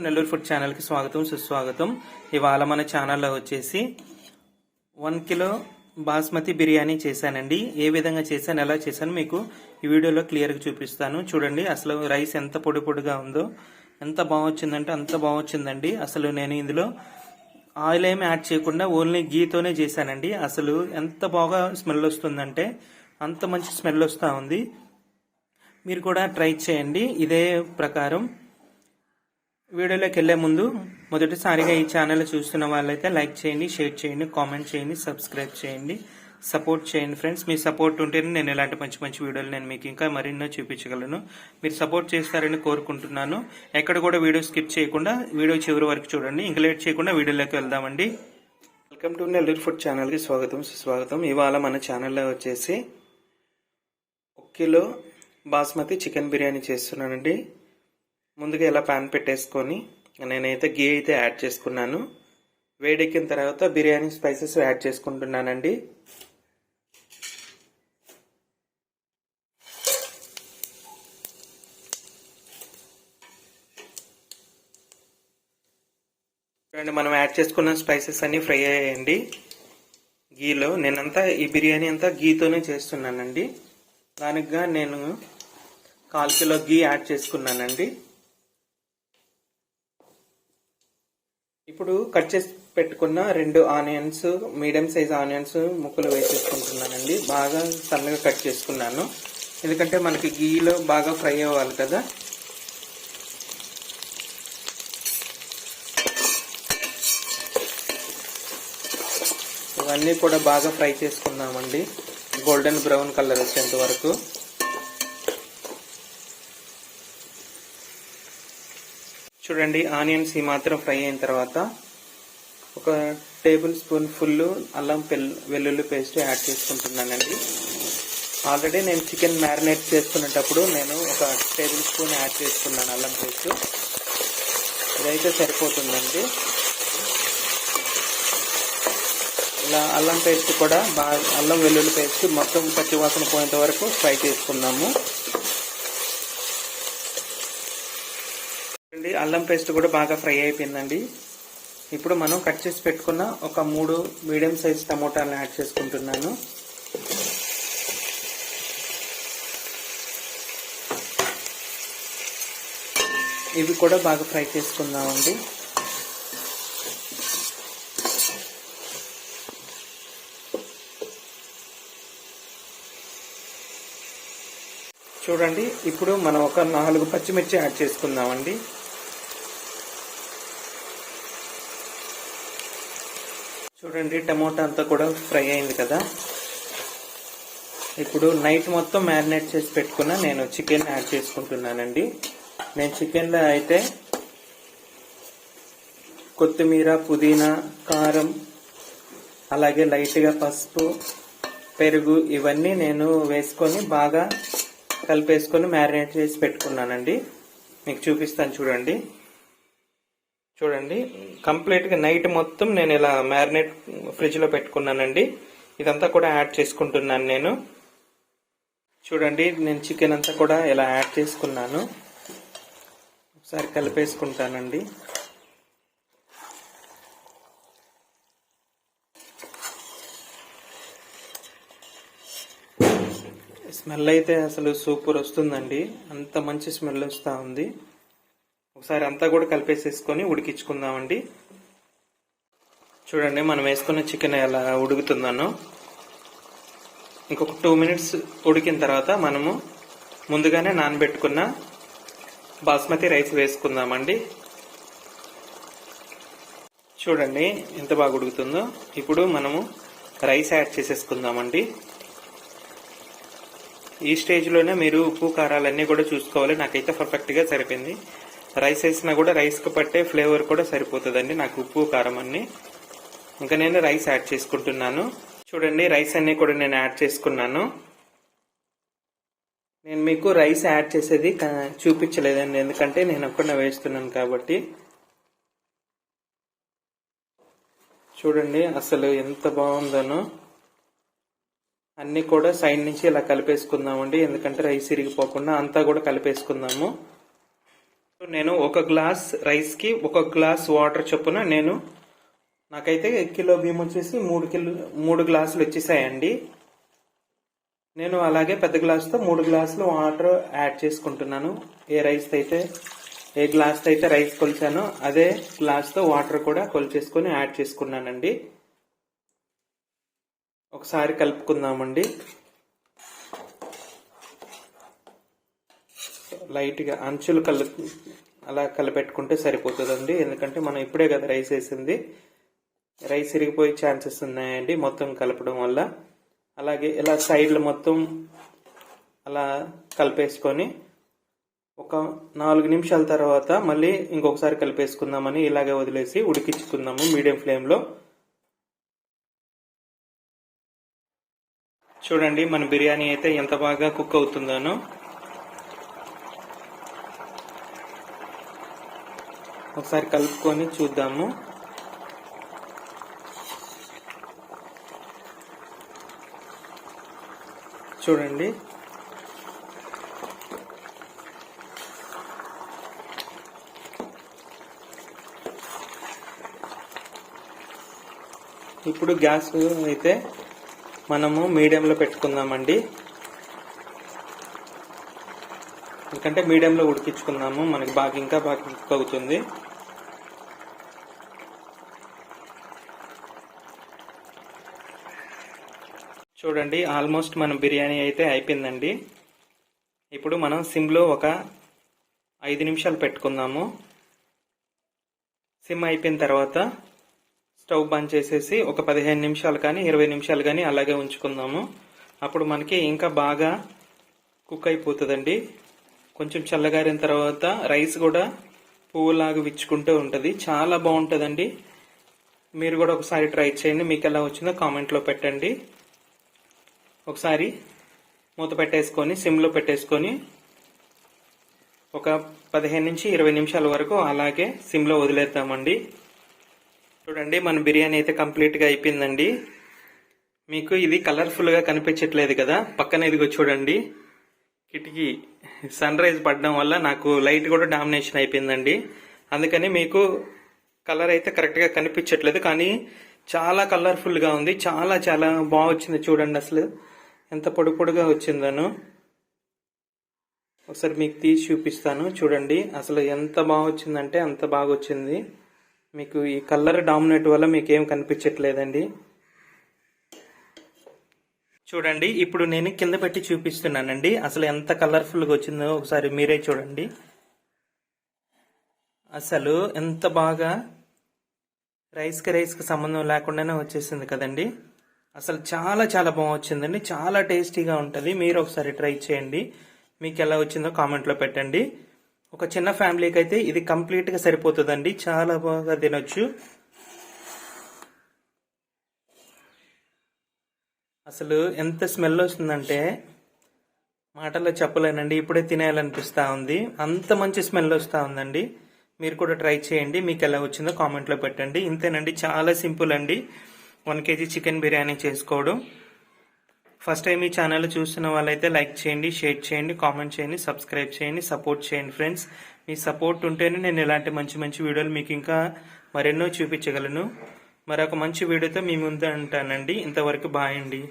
Nellore food ఛానల్కి స్వాగతం సుస్వాగతం. ఇవాళ మన ఛానల్లో వచ్చేసి 1 కిలో బాస్మతి బిర్యానీ చేశానండి. ఏ విధంగా చేశాను, ఎలా చేశాను మీకు ఈ వీడియోలో క్లియర్గా చూపిస్తాను. చూడండి అసలు రైస్ ఎంత పొడి పొడిగా ఉందో, ఎంత బాగొచ్చిందంటే అంత బాగొచ్చిందండి. అసలు నేను ఇందులో ఆయిల్ ఏమి యాడ్ చేయకుండా ఓన్లీ గీతోనే చేశానండి. అసలు ఎంత బాగా స్మెల్ వస్తుందంటే అంత మంచి స్మెల్ వస్తూ ఉంది. మీరు కూడా ట్రై చేయండి ఇదే ప్రకారం. వీడియోలోకి వెళ్లే ముందు మొదటిసారిగా ఈ ఛానల్ చూస్తున్న వాళ్ళైతే లైక్ చేయండి, షేర్ చేయండి, కామెంట్ చేయండి, సబ్స్క్రైబ్ చేయండి, సపోర్ట్ చేయండి ఫ్రెండ్స్. మీ సపోర్ట్ ఉంటేనే నేను ఇలాంటి మంచి మంచి వీడియోలు నేను మీకు ఇంకా మరెన్నో చూపించగలను. మీరు సపోర్ట్ చేస్తారని కోరుకుంటున్నాను. ఎక్కడ కూడా వీడియో స్కిప్ చేయకుండా వీడియో చివరి వరకు చూడండి. ఇంకా లేట్ చేయకుండా వీడియోలోకి వెళ్దామండి. వెల్కమ్ టు నెల్లూరు ఫుడ్ ఛానల్కి స్వాగతం సుస్వాగతం. ఇవాళ మన ఛానల్లో వచ్చేసి 1 కిలో బాస్మతి చికెన్ బిర్యానీ చేస్తున్నానండి. ముందుగా ఇలా పాన్ పెట్టేసుకొని నేనైతే గీ అయితే యాడ్ చేసుకున్నాను. వేడెక్కిన తర్వాత బిర్యానీ స్పైసెస్ యాడ్ చేసుకుంటున్నానండి. చూడండి, మనం యాడ్ చేసుకున్న స్పైసెస్ అన్ని ఫ్రై అయ్యాయండి గీలో. నేనంతా ఈ బిర్యానీ అంతా గీతోనే చేస్తున్నానండి. దానికిగా నేను 1/4 కిలో గీ యాడ్ చేసుకున్నానండి. ఇప్పుడు కట్ చేసి పెట్టుకున్న 2 ఆనియన్స్, మీడియం సైజ్ ఆనియన్స్ ముక్కలు వేసేసుకుంటున్నానండి. బాగా సన్నగా కట్ చేసుకున్నాను, ఎందుకంటే మనకి గీలో బాగా ఫ్రై అవ్వాలి కదా. ఇవన్నీ కూడా బాగా ఫ్రై చేసుకుందామండి, గోల్డెన్ బ్రౌన్ కలర్ వచ్చేంత వరకు. చూడండి, ఆనియన్స్ ఈ మాత్రం ఫ్రై అయిన తర్వాత 1 టేబుల్ స్పూన్ ఫుల్ అల్లం వెల్లుల్లి పేస్ట్ యాడ్ చేసుకుంటున్నానండి. ఆల్రెడీ నేను చికెన్ మ్యారినేట్ చేసుకునేటప్పుడు నేను 1 టేబుల్ స్పూన్ యాడ్ చేసుకున్నాను అల్లం పేస్ట్. ఇదైతే సరిపోతుందండి. ఇలా అల్లం పేస్ట్ కూడా బాగా, అల్లం వెల్లుల్లి పేస్ట్ మొత్తం పచ్చివాసన పోయేంత వరకు ఫ్రై చేసుకున్నాము. అల్లం పేస్ట్ కూడా బాగా ఫ్రై అయిపోయిందండి. ఇప్పుడు మనం కట్ చేసి పెట్టుకున్న 3 మీడియం సైజ్ టమోటాలను యాడ్ చేసుకుంటున్నాను. ఇవి కూడా బాగా ఫ్రై చేసుకుందామండి. చూడండి, ఇప్పుడు మనం 4 పచ్చిమిర్చి యాడ్ చేసుకుందామండి. చూడండి, టమోటా అంతా కూడా ఫ్రై అయింది కదా. ఇప్పుడు నైట్ మొత్తం మ్యారినేట్ చేసి పెట్టుకున్న నేను చికెన్ యాడ్ చేసుకుంటున్నానండి. నేను చికెన్లో అయితే కొత్తిమీర, పుదీనా, కారం, అలాగే లైట్గా పసుపు, పెరుగు ఇవన్నీ నేను వేసుకొని బాగా కలిపేసుకొని మ్యారినేట్ చేసి పెట్టుకున్నానండి. మీకు చూపిస్తాను చూడండి. చూడండి, కంప్లీట్గా నైట్ మొత్తం నేను ఇలా మ్యారినేట్ ఫ్రిడ్జ్లో పెట్టుకున్నానండి. ఇదంతా కూడా యాడ్ చేసుకుంటున్నాను నేను. చూడండి, నేను చికెన్ అంతా కూడా ఇలా యాడ్ చేసుకున్నాను. ఒకసారి కలిపేసుకుంటానండి. స్మెల్ అయితే అసలు సూపర్ వస్తుందండి, అంత మంచి స్మెల్ వస్తూ ఉంది. ఒకసారి అంతా కూడా కలిపేసేసుకొని ఉడికించుకుందామండి. చూడండి, మనం వేసుకున్న చికెన్ ఎలా ఉడుకుతుందనో. ఇంకొక 2 మినిట్స్ ఉడికిన తర్వాత మనము ముందుగానే నానబెట్టుకున్న బాస్మతి రైస్ వేసుకుందామండి. చూడండి ఎంత బాగా ఉడుకుతుందో. ఇప్పుడు మనము రైస్ యాడ్ చేసేసుకుందామండి. ఈ స్టేజ్లోనే మీరు ఉప్పు కారాలన్నీ కూడా చూసుకోవాలి. నాకైతే పర్ఫెక్ట్గా సరిపోయింది. రైస్ వేసినా కూడా రైస్కి పట్టే ఫ్లేవర్ కూడా సరిపోతుందండి నాకు, ఉప్పు కారం అన్ని. ఇంకా నేను రైస్ యాడ్ చేసుకుంటున్నాను. చూడండి, రైస్ అన్ని కూడా నేను యాడ్ చేసుకున్నాను. నేను మీకు రైస్ యాడ్ చేసేది చూపించలేదండి, ఎందుకంటే నేను ఒక్కడే వేస్తున్నాను కాబట్టి. చూడండి అసలు ఎంత బాగుందనో. అన్ని కూడా సైడ్ నుంచి ఇలా కలిపేసుకుందామండి, ఎందుకంటే రైస్ ఇరిగిపోకుండా అంతా కూడా కలిపేసుకుందాము. నేను ఒక గ్లాస్ రైస్కి ఒక గ్లాస్ వాటర్ చొప్పున నాకైతే కిలో బియ్యం వచ్చేసి 3 గ్లాసులు వచ్చేసాయండి. నేను అలాగే పెద్ద గ్లాసుతో 3 గ్లాసులు వాటర్ యాడ్ చేసుకుంటున్నాను. ఏ గ్లాస్తో అయితే రైస్ కొలిచానో అదే గ్లాస్తో వాటర్ కూడా కొలిచేసుకొని యాడ్ చేసుకున్నానండి. ఒకసారి కలుపుకుందామండి. లైట్గా అంచులు అలా కలిపెట్టుకుంటే సరిపోతుందండి. ఎందుకంటే మనం ఇప్పుడే కదా రైస్ వేసింది, రైస్ ఇరిగిపోయే ఛాన్సెస్ ఉన్నాయండి మొత్తం కలపడం వల్ల. అలాగే ఇలా సైడ్లు మొత్తం అలా కలిపేసుకొని ఒక 4 నిమిషాల తర్వాత మళ్ళీ ఇంకొకసారి కలిపేసుకుందామని ఇలాగే వదిలేసి ఉడికించుకుందాము మీడియం ఫ్లేమ్లో. చూడండి మన బిర్యానీ అయితే ఎంత బాగా కుక్ అవుతుందనో. ఒకసారి కలుపుకొని చూద్దాము. చూడండి ఇప్పుడు గ్యాస్ అయితే మనము మీడియంలో పెట్టుకుందామండి. ఎందుకంటే మీడియంలో ఉడికించుకుందాము, మనకి ఇంకా బాగా కుక్ అవుతుంది. చూడండి ఆల్మోస్ట్ మన బిర్యానీ అయితే అయిపోయిందండి. ఇప్పుడు మనం సిమ్లో ఒక 5 నిమిషాలు పెట్టుకుందాము. సిమ్ అయిపోయిన తర్వాత స్టవ్ బంద్ చేసేసి ఒక 15 నిమిషాలు కానీ 20 నిమిషాలు కానీ అలాగే ఉంచుకుందాము. అప్పుడు మనకి ఇంకా బాగా కుక్ అయిపోతుందండి. కొంచెం చల్లగారిన తర్వాత రైస్ కూడా పువ్వులాగా విచ్చుకుంటూ ఉంటుంది, చాలా బాగుంటుందండి. మీరు కూడా ఒకసారి ట్రై చేయండి, మీకు ఎలా వచ్చిందో కామెంట్లో పెట్టండి. ఒకసారి మూత పెట్టేసుకొని సిమ్లో పెట్టేసుకొని ఒక 15 నుంచి 20 నిమిషాల వరకు అలాగే సిమ్లో వదిలేద్దామండి. చూడండి మన బిర్యానీ అయితే కంప్లీట్గా అయిపోయిందండి. మీకు ఇది కలర్ఫుల్గా కనిపించట్లేదు కదా, పక్కన ఇదిగో చూడండి కిటికీ సన్ రైజ్ పడడం వల్ల నాకు లైట్ కూడా డామినేషన్ అయిపోయిందండి. అందుకని మీకు కలర్ అయితే కరెక్ట్గా కనిపించట్లేదు, కానీ చాలా కలర్ఫుల్గా ఉంది. చాలా చాలా బాగా వచ్చింది. చూడండి అసలు ఎంత పొడిగా వచ్చిందను. ఒకసారి మీకు తీసి చూపిస్తాను. చూడండి అసలు ఎంత బాగా వచ్చిందంటే అంత బాగా వచ్చింది. మీకు ఈ కలర్ డామినేట్ వల్ల మీకు ఏం కనిపించట్లేదండి. చూడండి ఇప్పుడు నేను కింద పెట్టి చూపిస్తున్నానండి అసలు ఎంత కలర్ఫుల్గా వచ్చిందో ఒకసారి మీరే చూడండి. అసలు ఎంత బాగా రైస్కి సంబంధం లేకుండానే వచ్చేసింది కదండి. అసలు చాలా చాలా బాగా వచ్చిందండి, చాలా టేస్టీగా ఉంటుంది. మీరు ఒకసారి ట్రై చేయండి, మీకు ఎలా వచ్చిందో కామెంట్లో పెట్టండి. ఒక చిన్న ఫ్యామిలీకి అయితే ఇది కంప్లీట్గా సరిపోతుందండి, చాలా బాగా తినొచ్చు. అసలు ఎంత స్మెల్ వస్తుందంటే మాటల్లో చెప్పలేనండి, ఇప్పుడే తినేయాలనిపిస్తూ ఉంది, అంత మంచి స్మెల్ వస్తూ ఉందండి. మీరు కూడా ట్రై చేయండి, మీకు ఎలా వచ్చిందో కామెంట్లో పెట్టండి. ఇంతేనండి, చాలా సింపుల్ అండి 1 kg చికెన్ బిర్యానీ చేసుకోవడం. ఫస్ట్ టైం ఈ ఛానల్ చూస్తున్న వాళ్ళైతే లైక్ చేయండి, షేర్ చేయండి, కామెంట్ చేయండి, సబ్స్క్రైబ్ చేయండి, సపోర్ట్ చేయండి ఫ్రెండ్స్. మీ సపోర్ట్ ఉంటేనే నేను ఇలాంటి మంచి మంచి వీడియోలు మీకు ఇంకా మరెన్నో చూపించగలను. మరొక మంచి వీడియోతో మీ ముందు ఉంటానండి. ఇంతవరకు బాయ్ అండి.